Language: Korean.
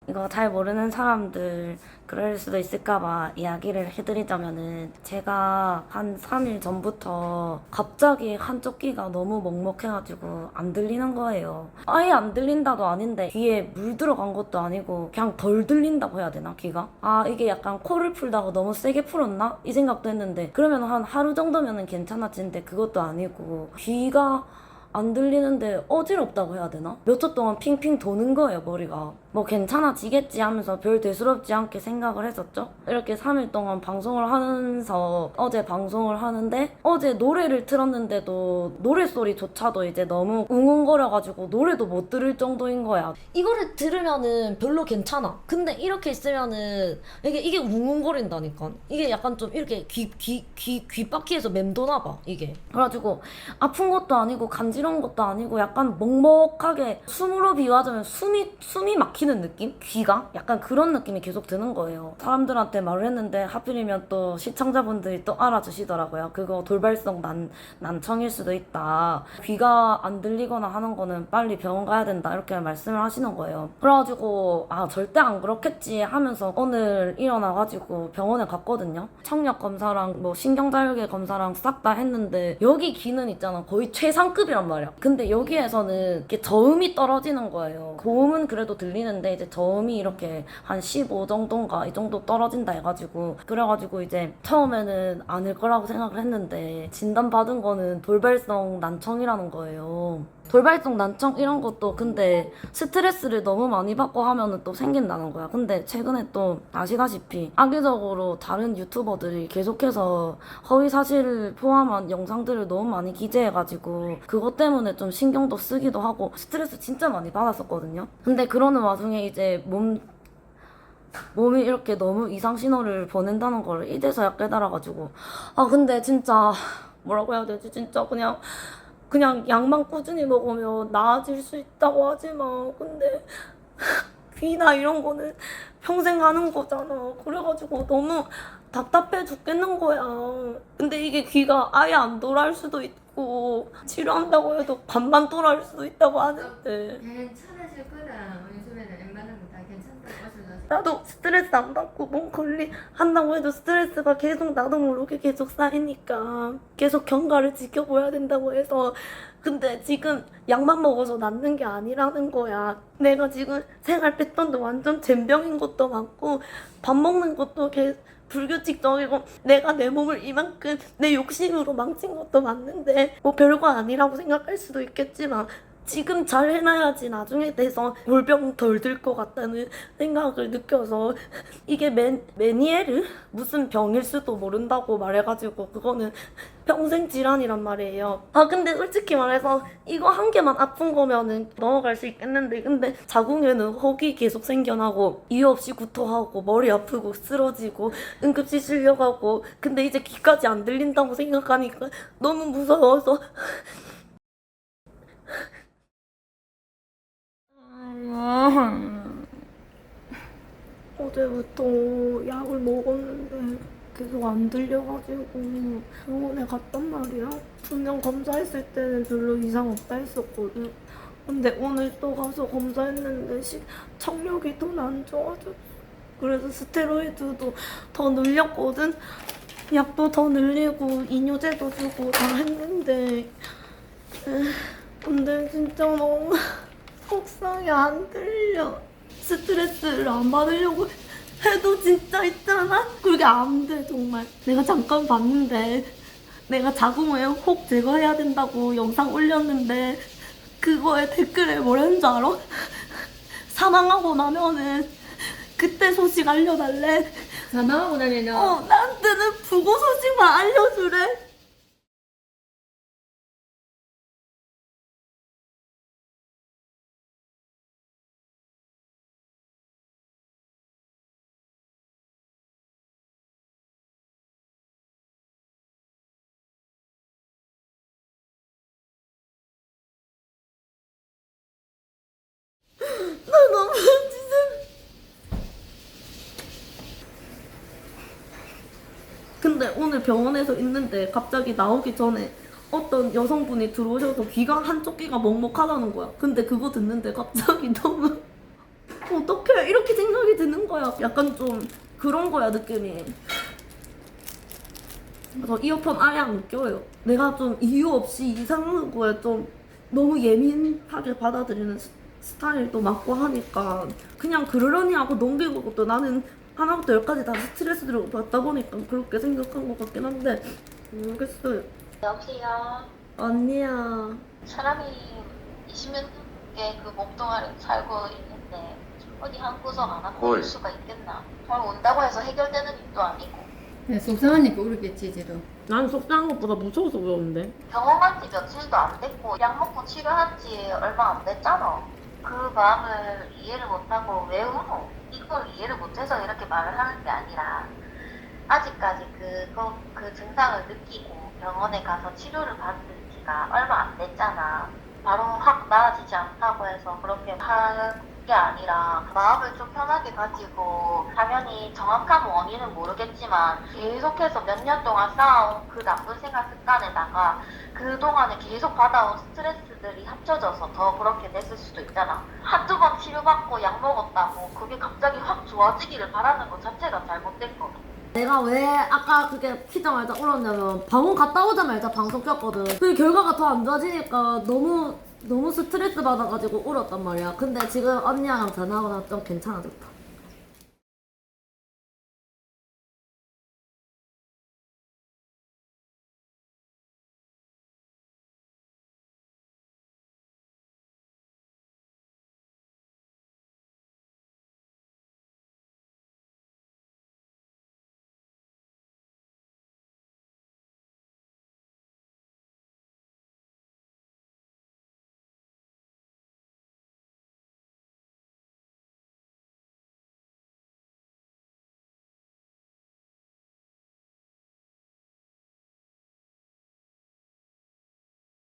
이거 잘 모르는 사람들 그럴 수도 있을까봐 이야기를 해드리자면은, 제가 한 3일 전부터 갑자기 한쪽 귀가 너무 먹먹해가지고 안 들리는 거예요. 아예 안 들린다도 아닌데 귀에 물 들어간 것도 아니고 그냥 덜 들린다고 해야 되나, 귀가? 아, 이게 약간 코를 풀다가 너무 세게 풀었나? 이 생각도 했는데, 그러면 한 하루 정도면은 괜찮아지는데 그것도 아니고 귀가 안 들리는데 어지럽다고 해야 되나? 몇 초 동안 핑핑 도는 거예요, 머리가. 뭐 괜찮아지겠지 하면서 별 대수롭지 않게 생각을 했었죠. 이렇게 3일 동안 방송을 하면서 어제 방송을 하는데, 어제 노래를 틀었는데도 노래소리조차도 이제 너무 웅웅거려가지고 노래도 못 들을 정도인 거야. 이거를 들으면은 별로 괜찮아. 근데 이렇게 있으면은 이게 웅웅거린다니까. 이게 약간 좀 이렇게 귓바퀴에서 맴도나 봐, 이게. 그래가지고 아픈 것도 아니고 간지러운 것도 아니고 약간 먹먹하게, 숨으로 비유하자면 숨이 막히는 느낌? 귀가? 약간 그런 느낌이 계속 드는 거예요. 사람들한테 말을 했는데 하필이면 또 시청자분들이 또 알아주시더라고요. 그거 돌발성 난청일 수도 있다. 귀가 안 들리거나 하는 거는 빨리 병원 가야 된다, 이렇게 말씀을 하시는 거예요. 그래가지고 아, 절대 안 그렇겠지 하면서 오늘 일어나가지고 병원에 갔거든요. 청력 검사랑 뭐 신경자율계 검사랑 싹 다 했는데, 여기 귀는 있잖아, 거의 최상급이란 말이야. 근데 여기에서는 이렇게 저음이 떨어지는 거예요. 고음은 그래도 들리는데 이제 저음이 이렇게 한 15 정도인가 이 정도 떨어진다 해가지고, 그래가지고 이제 처음에는 아닐 거라고 생각을 했는데, 진단받은 거는 돌발성 난청이라는 거예요. 돌발성 난청 이런 것도 근데 스트레스를 너무 많이 받고 하면은 또 생긴다는 거야. 근데 최근에 또 아시다시피 악의적으로 다른 유튜버들이 계속해서 허위 사실을 포함한 영상들을 너무 많이 기재해가지고 그것 때문에 좀 신경도 쓰기도 하고 스트레스 진짜 많이 받았었거든요. 근데 그러는 와중에 이제 몸이 이렇게 너무 이상 신호를 보낸다는 걸 이제서야 깨달아가지고, 아 근데 진짜 뭐라고 해야 되지, 진짜 그냥 약만 꾸준히 먹으면 나아질 수 있다고 하지만, 근데 귀나 이런 거는 평생 하는 거잖아. 그래가지고 너무 답답해 죽겠는 거야. 근데 이게 귀가 아예 안 돌아올 수도 있고, 치료한다고 해도 반만 돌아올 수도 있다고 하는데, 괜찮아질 거다. 요즘에는 웬만하면 다 괜찮다고 하셔서. 나도 스트레스 안 받고 몸 관리 한다고 해도 스트레스가 계속 나도 모르게 계속 쌓이니까 계속 경과를 지켜봐야 된다고 해서. 근데 지금 약만 먹어서 낫는 게 아니라는 거야. 내가 지금 생활 패턴도 완전 젬병인 것도 많고, 밥 먹는 것도 불규칙적이고, 내가 내 몸을 이만큼 내 욕심으로 망친 것도 맞는데, 뭐 별거 아니라고 생각할 수도 있겠지만 지금 잘 해놔야지 나중에 돼서 골병 덜 들 것 같다는 생각을 느껴서, 이게 메니에르? 무슨 병일 수도 모른다고 말해가지고 그거는 평생 질환이란 말이에요. 아 근데 솔직히 말해서 이거 한 개만 아픈 거면은 넘어갈 수 있겠는데, 근데 자궁에는 혹이 계속 생겨나고 이유 없이 구토하고 머리 아프고 쓰러지고 응급실 실려가고, 근데 이제 귀까지 안 들린다고 생각하니까 너무 무서워서. 어제부터 약을 먹었는데 계속 안 들려가지고 병원에 갔단 말이야. 분명 검사했을 때는 별로 이상 없다 했었거든. 근데 오늘 또 가서 검사했는데 청력이 더 안 좋아졌어. 그래서 스테로이드도 더 늘렸거든. 약도 더 늘리고 이뇨제도 주고 다 했는데, 근데 진짜 너무 속상해. 안 들려. 스트레스를 안 받으려고 해도 진짜 있잖아? 그게 안 돼, 정말. 내가 잠깐 봤는데, 내가 자궁에 혹 제거해야 된다고 영상 올렸는데, 그거에 댓글에 뭐라는 줄 알아? 사망하고 나면은 그때 소식 알려달래. 사망하고 나면은 나한테는 부고 소식만 알려주래. 나 너무 진짜. 근데 오늘 병원에서 있는데 갑자기 나오기 전에 어떤 여성분이 들어오셔서 귀가 한쪽 귀가 먹먹하다는 거야. 근데 그거 듣는데 갑자기 너무 어떡해 이렇게 생각이 드는 거야. 약간 좀 그런 거야 느낌이. 그래서 이어폰 아예 안 껴요. 내가 좀 이유 없이 이상한 거에 좀 너무 예민하게 받아들이는 스타일도 맞고 하니까 그냥 그러려니 하고 넘기고 또 나는 하나부터 열까지 다 스트레스를 받다 보니까 그렇게 생각한 것 같긴 한데 모르겠어요. 여보세요. 언니야. 사람이 20년 넘게 그 몸뚱아리를 살고 있는데 어디 한 구석 안 하고 올 수가 있겠나? 오늘 온다고 해서 해결되는 일도 아니고 네, 속상하니까 울었겠지 이제도. 난 속상한 것보다 무서워서 그러는데. 병원 간 지 며칠도 안 됐고 약 먹고 치료한 지 얼마 안 됐잖아. 그 마음을 이해를 못하고 왜 울어? 이걸 이해를 못해서 이렇게 말을 하는 게 아니라 아직까지 그 증상을 느끼고 병원에 가서 치료를 받은 지가 얼마 안 됐잖아. 바로 확 나아지지 않다고 해서 그렇게 할 게 아니라 마음을 좀 편하게 가지고 당연히 정확한 원인은 모르겠지만 계속해서 몇 년 동안 쌓아온 그 나쁜 생활 습관에다가 그동안에 계속 받아온 스트레스들이 합쳐져서 더 그렇게 됐을 수도 있잖아. 한두 번 치료받고 약 먹었다고 그게 갑자기 확 좋아지기를 바라는 것 자체가 잘못된 거고. 내가 왜 아까 그게 키자마자 울었냐면 병원 갔다 오자마자 방송 켰거든. 그 결과가 더 안 좋아지니까 너무 스트레스 받아가지고 울었단 말이야. 근데 지금 언니랑 전화하고 나서 좀 괜찮아졌다.